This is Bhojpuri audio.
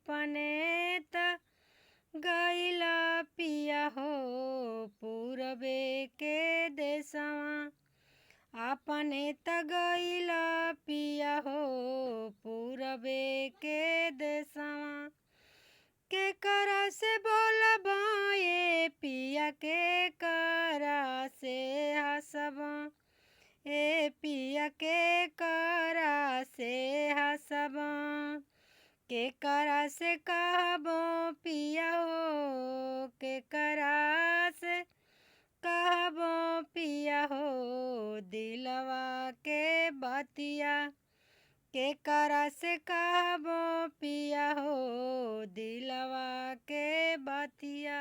अपने त गइला पिया हो पूरबे के देशवा। अपने त गइला पिया हो पूरबे के देशवा। के करा से बोलबा ये पिया के करा से हंसबा। ए पिया के करा से हंसबा। के करा से कहबो पिया हो के करा से कहबो पिया हो दिलवा के बतिया। के करा से कहबो पिया हो दिलवा के बतिया।